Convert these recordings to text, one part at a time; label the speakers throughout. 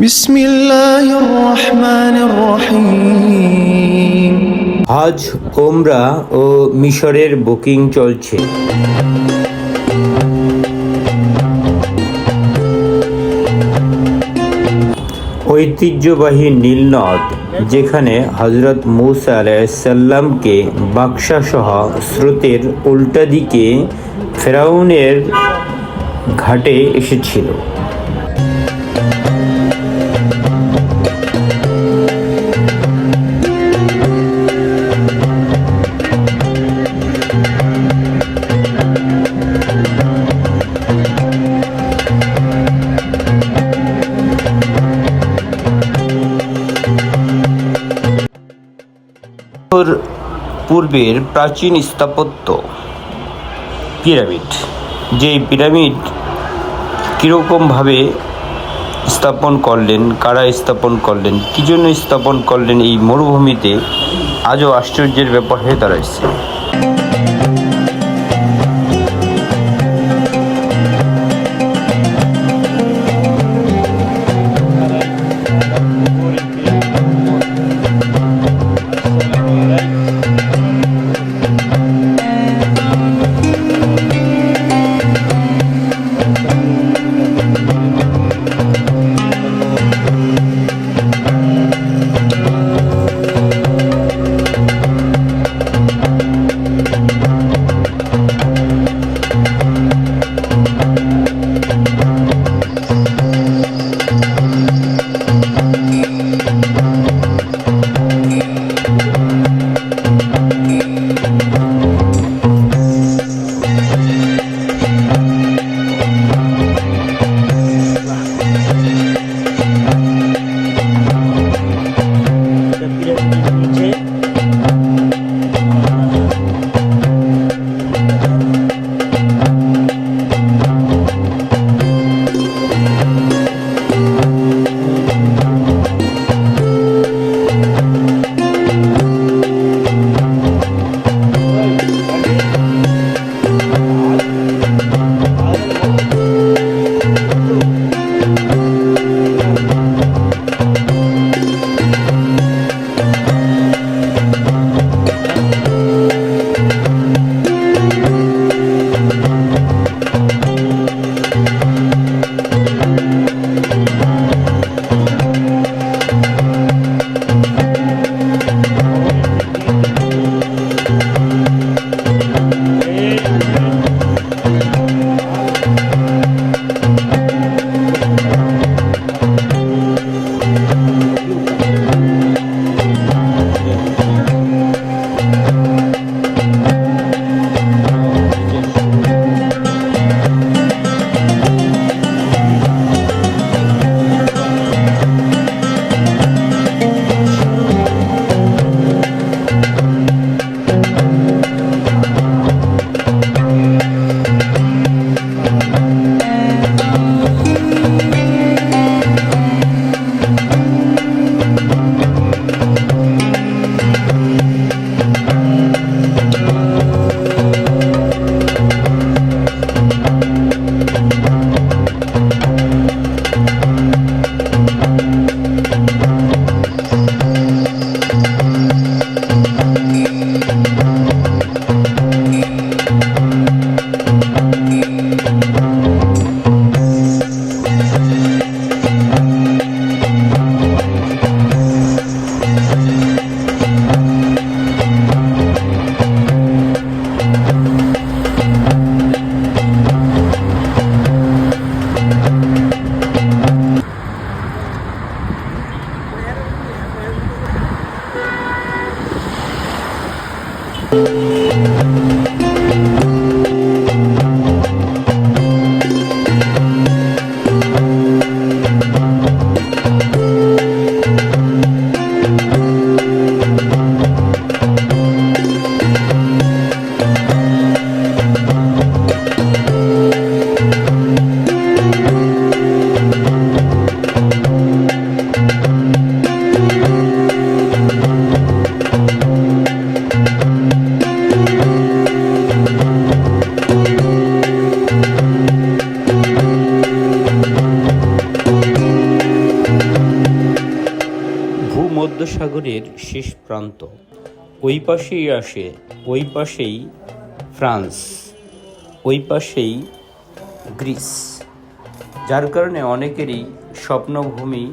Speaker 1: বিসমিল্লাহির রহমানির রহিম।
Speaker 2: হজ, ওমরা ও মিশরের বুকিং চলছে। ঐতিহ্যবাহী নীল নদ, যেখানে হযরত মুসা আলাইহিস সালামকে বাক্সাসহ স্রোতের উল্টা দিকে ফেরাউনের ঘাটে এসেছিল। পূর্বের প্রাচীন স্থাপত্য পিরামিড, যেই পিরামিড কীরকমভাবে স্থাপন করলেন, কারা স্থাপন করলেন, কী জন্য স্থাপন করলেন এই মরুভূমিতে, আজও আশ্চর্যের ব্যাপার হয়ে দাঁড়াইছে। সাগরের শেষ প্রান্ত। ওই পাশেই আসে, ওই পাশেই ফ্রান্স, ওই পাশেই গ্রিস, যার কারণে অনেকেরই স্বপ্নভূমি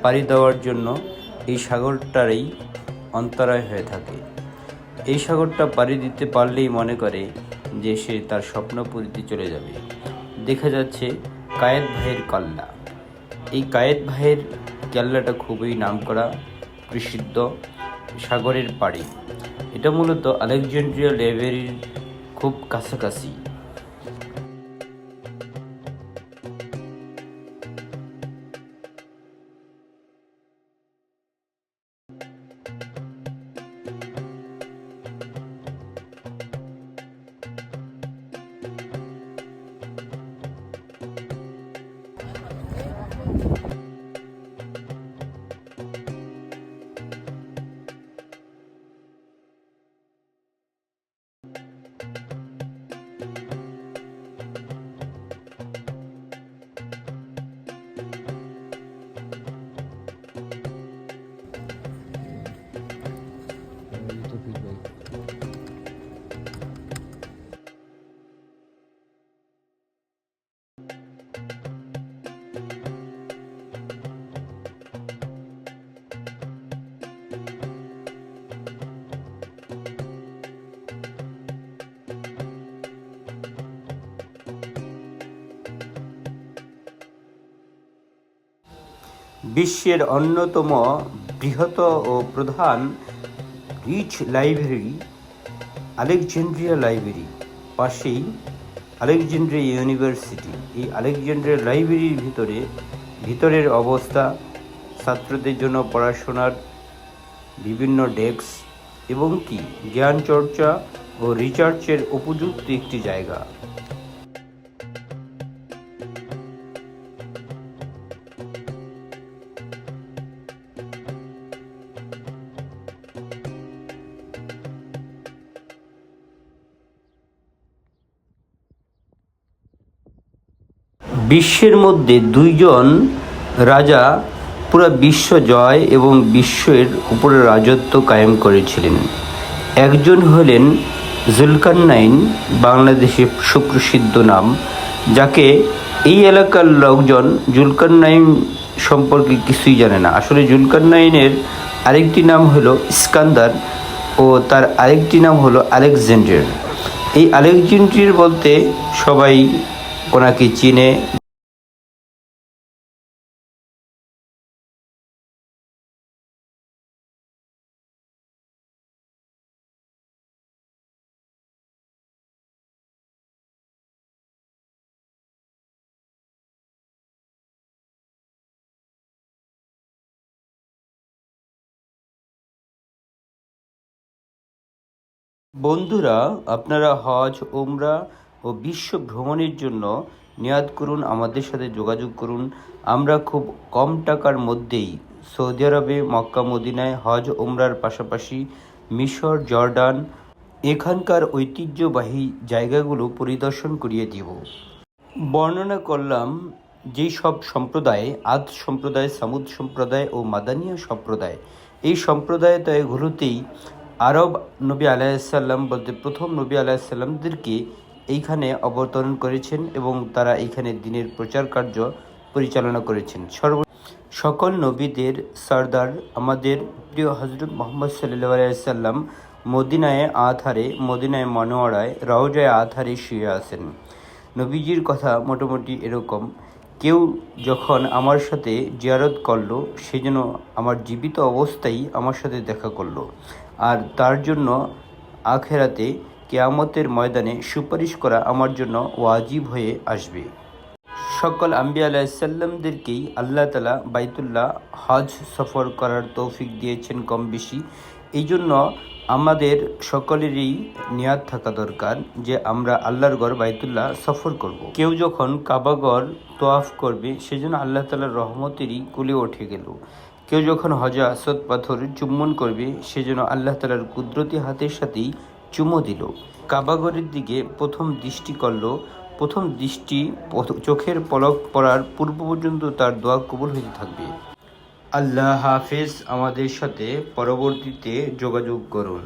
Speaker 2: পাড়ি দেওয়ার জন্য এই সাগরটারই অন্তরায় হয়ে থাকে। এই সাগরটা পাড়ি দিতে পারলেই মনে করে যে সে তার স্বপ্নপুরীতে চলে যাবে। দেখা যাচ্ছে কায়েত ভাইয়ের কেল্লা। এই কায়েত ভাইয়ের কেল্লাটা খুবই নামকরা, প্রসিদ্ধ সাগরের পাড়ে। এটা মূলত আলেকজান্দ্রিয়া লাইব্রেরির খুব কাছাকাছি। বিশ্বের অন্যতম বৃহৎ ও প্রধান রিচ লাইব্রেরি আলেকজান্দ্রিয়া লাইব্রেরি, পাশেই আলেকজান্দ্রিয়া ইউনিভার্সিটি। এই আলেকজান্দ্রিয়া লাইব্রেরির ভিতরের অবস্থা, ছাত্রদের জন্য পড়াশোনার বিভিন্ন ডেস্ক এবং কি জ্ঞান চর্চা ও রিসার্চের উপযুক্ত একটি জায়গা। বিশ্বের মধ্যে দুইজন রাজা পুরো বিশ্ব জয় এবং বিশ্বের উপরে রাজত্ব কায়েম করেছিলেন। একজন হলেন জুলকারনাইন, বাংলাদেশে সুপ্রসিদ্ধ নাম, যাকে এই এলাকার লোকজন জুলকারনাইন সম্পর্কে কিছুই জানে না। আসলে জুলকারনাইনের আরেকটি নাম হলো ইস্কান্দার ও তার আরেকটি নাম হলো আলেকজান্ডার। এই আলেকজান্ডার বলতে সবাই ওনাকে চিনে। বন্ধুরা, আপনারা হজ, উমরা ও বিশ্ব ভ্রমণের জন্য নিয়াত করুন, আমাদের সাথে যোগাযোগ করুন। আমরা খুব কম টাকার মধ্যেই সৌদি আরবে, মক্কা মদিনায় হজ উমরার পাশাপাশি মিশর, জর্ডান এখানকার ঐতিহ্যবাহী জায়গাগুলো পরিদর্শন করিয়ে দিব। বর্ণনা করলাম যেই সব সম্প্রদায়, আদ সম্প্রদায়, সামুদ সম্প্রদায় ও মাদানিয়া সম্প্রদায়, এই সম্প্রদায়গুলোতেই আরব নবী আলাইহিসসালাম বলতে প্রথম নবী আলাইহিসসালামদেরকে এইখানে অবতরণ করেছেন এবং তারা এইখানে দ্বীনের প্রচার কার্য পরিচালনা করেছেন। সকল নবীদের সরদার আমাদের প্রিয় হযরত মুহাম্মদ সাল্লাল্লাহু আলাইহি ওয়াসাল্লাম মদিনায় আধারে, মদিনায় মনোয়ারায়, রওজায় আধারে শুয়ে আছেন। নবীজির কথা মোটামুটি এরকম, কেউ যখন আমার সাথে জিয়ারত করলো, সে যেন আমার জীবিত অবস্থায় আমার সাথে দেখা করলো, আর তার জন্য আখেরাতে কিয়ামতের ময়দানে সুপারিশ করা আমার জন্য ওয়াজিব হয়ে আসবে। সকল আম্বিয়া আলাইহিসসালামদেরকেই আল্লাহ তাআলা বাইতুল্লাহ হজ সফর করার তৌফিক দিয়েছেন কম বেশি। এই জন্য আমাদের সকলেরই নিয়াত থাকা দরকার যে আমরা আল্লাহর ঘর বাইতুল্লাহ সফর করব। কেউ যখন কাবাঘর তোয়াফ করবে, সেজন্য আল্লাহ তাআলার রহমতেরই কুলে উঠে গেল। কেউ যখন হজে আসদ পাথর চুম্বন করবে, সেজন্য আল্লাহ তাআলার কুদরতি হাতের সাথেই চুমো দিল। কাবাঘরের দিকে প্রথম দৃষ্টি করল, প্রথম দৃষ্টি চোখের পলক পড়ার পূর্ব পর্যন্ত তার দোয়া কবুল হতে থাকবে। আল্লাহ হাফেজ। আমাদের সাথে পরবর্তীতে যোগাযোগ করুন।